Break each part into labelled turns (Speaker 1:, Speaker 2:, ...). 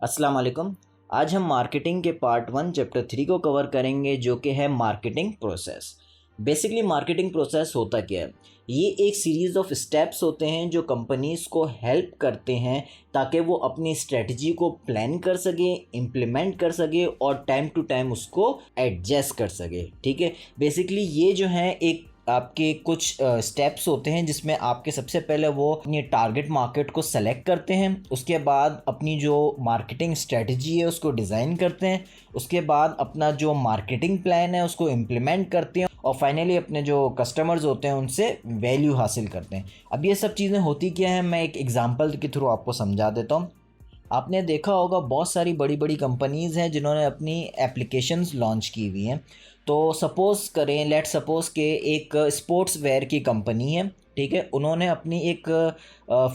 Speaker 1: अस्सलाम वालेकुम। आज हम मार्केटिंग के पार्ट 1 चैप्टर 3 को कवर करेंगे, जो कि है marketing process. Basically marketing process होता क्या है? ये एक सीरीज़ ऑफ स्टेप्स होते हैं जो कंपनीज़ को हेल्प करते हैं ताकि वो अपनी स्ट्रेटजी को प्लान कर सके, इम्प्लीमेंट कर सके और टाइम टू टाइम उसको एडजस्ट कर सके। ठीक है, बेसिकली ये जो है एक आपके कुछ स्टेप्स होते हैं जिसमें आपके सबसे पहले वो अपनी टारगेट मार्केट को सेलेक्ट करते हैं, उसके बाद अपनी जो मार्केटिंग स्ट्रेटजी है उसको डिज़ाइन करते हैं, उसके बाद अपना जो मार्केटिंग प्लान है उसको इम्प्लीमेंट करते हैं और फाइनली अपने जो कस्टमर्स होते हैं उनसे वैल्यू हासिल करते हैं। अब ये सब चीज़ें होती क्या हैं, मैं एक एग्जांपल के थ्रू आपको समझा देता हूँ। आपने देखा होगा बहुत सारी बड़ी बड़ी कंपनीज़ हैं जिन्होंने अपनी एप्लीकेशंस लॉन्च की हुई हैं। तो सपोज़ करें, लेट सपोज़ के एक स्पोर्ट्स वेयर की कंपनी है, ठीक है, उन्होंने अपनी एक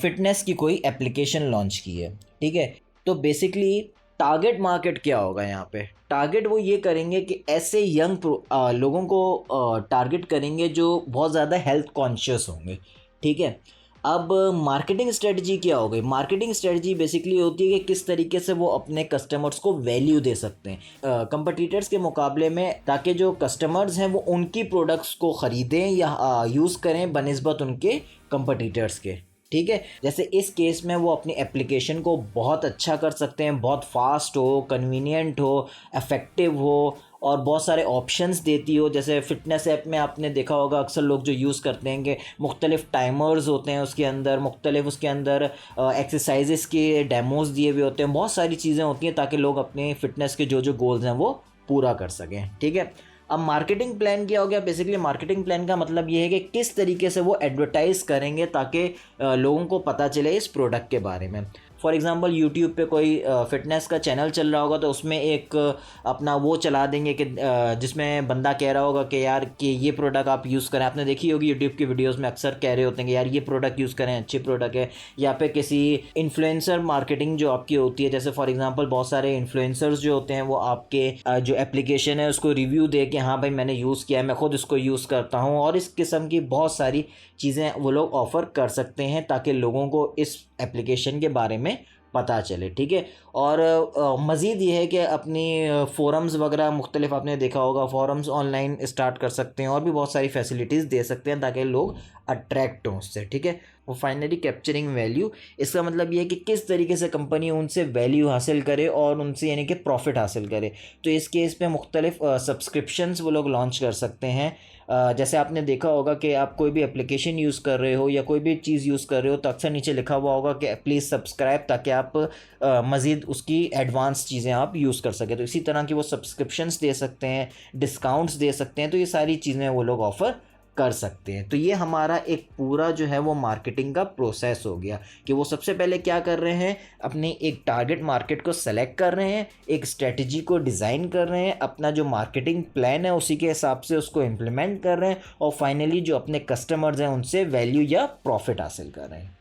Speaker 1: फ़िटनेस की कोई एप्लीकेशन लॉन्च की है। ठीक है, तो बेसिकली टारगेट मार्केट क्या होगा यहाँ पे? टारगेट वो ये करेंगे कि ऐसे यंग लोगों को टारगेट करेंगे जो बहुत ज़्यादा हेल्थ कॉन्शियस होंगे। ठीक है, अब मार्केटिंग स्ट्रेटजी क्या हो गई? मार्केटिंग स्ट्रेटजी बेसिकली होती है कि किस तरीके से वो अपने कस्टमर्स को वैल्यू दे सकते हैं कंपटीटर्स के मुकाबले में, ताकि जो कस्टमर्स हैं वो उनकी प्रोडक्ट्स को ख़रीदें या यूज़ करें बनिस्बत उनके कंपटीटर्स के। ठीक है, जैसे इस केस में वो अपनी एप्लीकेशन को बहुत अच्छा कर सकते हैं, बहुत फास्ट हो, कन्वीनियंट हो, इफ़ेक्टिव हो और बहुत सारे ऑप्शंस देती हो। जैसे फ़िटनेस ऐप में आपने देखा होगा अक्सर लोग जो यूज़ करते हैं कि मुख्तलिफ़ टाइमर्स होते हैं उसके अंदर, मुख्तलिफ़ उसके अंदर एक्सरसाइजेस के डेमोज दिए हुए होते हैं, बहुत सारी चीज़ें होती हैं ताकि लोग अपने फ़िटनेस के जो गोल्स हैं वो पूरा कर सकें। ठीक है, अब मार्केटिंग प्लान क्या हो गया? बेसिकली मार्केटिंग प्लान का मतलब ये है कि किस तरीके से वो एडवर्टाइज़ करेंगे ताकि लोगों को पता चले इस प्रोडक्ट के बारे में। फॉर एग्ज़ाम्पल यूट्यूब पे कोई फ़िटनेस का चैनल चल रहा होगा तो उसमें एक अपना वो चला देंगे कि जिसमें बंदा कह रहा होगा कि यार कि ये प्रोडक्ट आप यूज़ करें। आपने देखी होगी यूट्यूब की वीडियोस में अक्सर कह रहे होते हैं कि यार ये प्रोडक्ट यूज़ करें, अच्छी प्रोडक्ट है। या पे किसी इन्फ्लुएंसर मार्केटिंग जो आपकी होती है, जैसे फॉर एग्ज़ाम्पल बहुत सारे इन्फ्लुएंसर्स जो होते हैं वो आपके जो एप्लीकेशन है उसको रिव्यू दे के हाँ भाई मैंने यूज़ किया है, मैं ख़ुद इसको यूज़ करता हूँ, और इस किस्म की बहुत सारी चीज़ें वो लोग ऑफ़र कर सकते हैं ताकि लोगों को इस एप्लीकेशन के बारे में पता चले। ठीक है, और मज़ीद ये है कि अपनी फ़ोरम्स वगैरह मुख्तलिफ आपने देखा होगा, फ़ोरम्स ऑनलाइन स्टार्ट कर सकते हैं और भी बहुत सारी फैसिलिटीज़ दे सकते हैं ताकि लोग अट्रैक्ट हों उससे। ठीक है, वो फाइनली कैप्चरिंग वैल्यू, इसका मतलब ये है कि किस तरीके से कंपनी उनसे वैल्यू हासिल करे और उनसे यानी कि प्रॉफिट हासिल करे। तो इस केस पे मुख्तलिफ सब्सक्रिप्शंस वो लोग लॉन्च कर सकते हैं। जैसे आपने देखा होगा कि आप कोई भी एप्लीकेशन यूज़ कर रहे हो या कोई भी चीज़ यूज़ कर रहे हो तो अक्सर नीचे लिखा हुआ होगा कि प्लीज़ सब्सक्राइब, ताकि आप मज़ीद उसकी एडवांस चीज़ें आप यूज़ कर सकें। तो इसी तरह की वो सब्सक्रिप्शंस दे सकते हैं, डिस्काउंट्स दे सकते हैं, तो ये सारी चीज़ें वो लोग ऑफ़र कर सकते हैं। तो ये हमारा एक पूरा जो है वो मार्केटिंग का प्रोसेस हो गया कि वो सबसे पहले क्या कर रहे हैं, अपनी एक टारगेट मार्केट को सेलेक्ट कर रहे हैं, एक स्ट्रेटजी को डिज़ाइन कर रहे हैं, अपना जो मार्केटिंग प्लान है उसी के हिसाब से उसको इम्प्लीमेंट कर रहे हैं और फाइनली जो अपने कस्टमर्स हैं उनसे वैल्यू या प्रॉफिट हासिल कर रहे हैं।